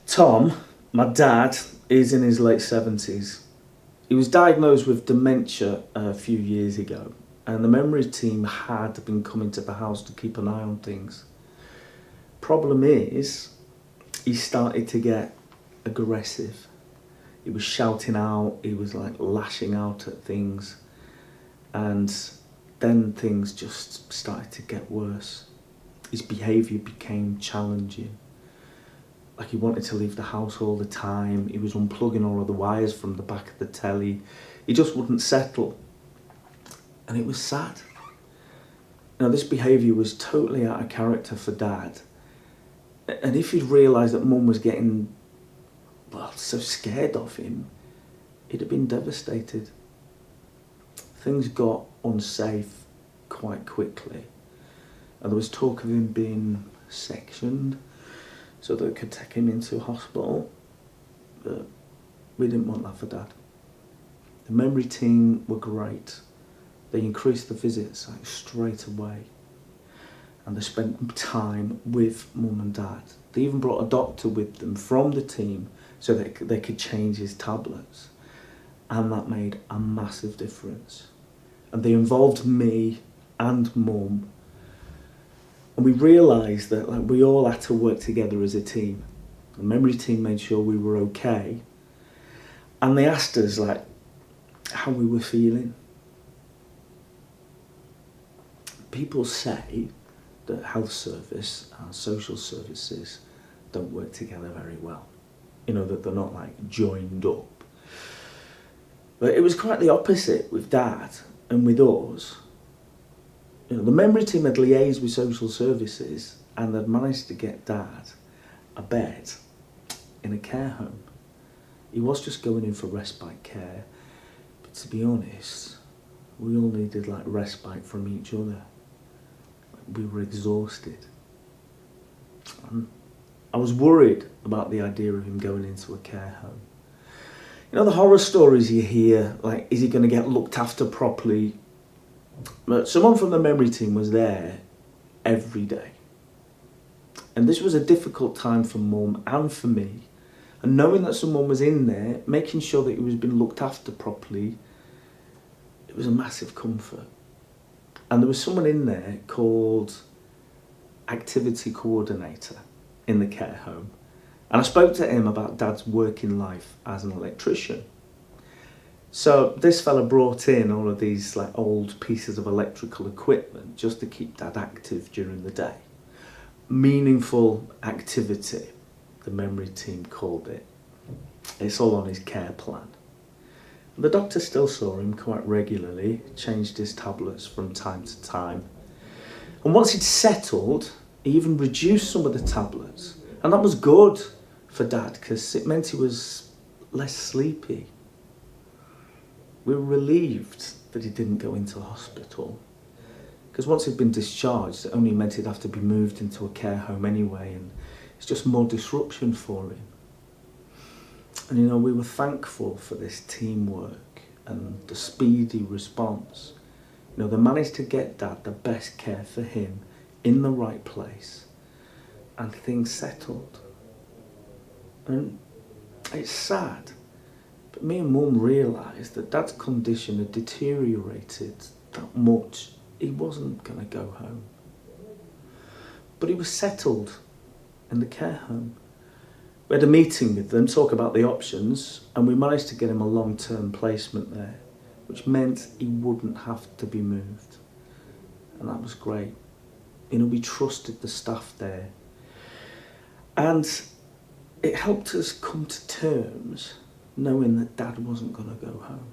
Tom, my dad, is in his late 70s. He was diagnosed with dementia a few years ago, and the memory team had been coming to the house to keep an eye on things. Problem is, he started to get aggressive. He was shouting out, he was like lashing out at things, and then things just started to get worse. His behaviour became challenging. Like he wanted to leave the house all the time, he was unplugging all of the wires from the back of the telly. He just wouldn't settle. And it was sad. Now this behaviour was totally out of character for Dad. And if he'd realised that Mum was getting, well, so scared of him, he'd have been devastated. Things got unsafe quite quickly. And there was talk of him being sectioned so that it could take him into hospital. But we didn't want that for Dad. The memory team were great. They increased the visits like straight away. And they spent time with Mum and Dad. They even brought a doctor with them from the team so that they could change his tablets. And that made a massive difference. And they involved me and Mum. And we realised that like we all had to work together as a team. The memory team made sure we were okay. And they asked us like how we were feeling. People say that health service and social services don't work together very well. You know, that they're not like joined up. But it was quite the opposite with Dad and with us. You know, the memory team had liaised with social services and they'd managed to get Dad a bed in a care home. He was just going in for respite care, but to be honest, we all needed like respite from each other. We were exhausted. I was worried about the idea of him going into a care home. You know the horror stories you hear, like is he going to get looked after properly? But someone from the memory team was there every day. And this was a difficult time for Mum and for me. And knowing that someone was in there, making sure that he was being looked after properly, it was a massive comfort. And there was someone in there called activity coordinator in the care home. And I spoke to him about Dad's working life as an electrician. So this fella brought in all of these like old pieces of electrical equipment just to keep Dad active during the day. Meaningful activity, the memory team called it. It's all on his care plan. The doctor still saw him quite regularly, changed his tablets from time to time. And once he'd settled, he even reduced some of the tablets. And that was good for Dad because it meant he was less sleepy. We were relieved that he didn't go into hospital because once he'd been discharged, it only meant he'd have to be moved into a care home anyway, and it's just more disruption for him. And you know, we were thankful for this teamwork and the speedy response. You know, they managed to get Dad the best care for him in the right place, and things settled. And it's sad, but me and Mum realised that Dad's condition had deteriorated that much, he wasn't going to go home. But he was settled in the care home. We had a meeting with them, talk about the options, and we managed to get him a long-term placement there, which meant he wouldn't have to be moved. And that was great. You know, we trusted the staff there. And it helped us come to terms knowing that Dad wasn't going to go home.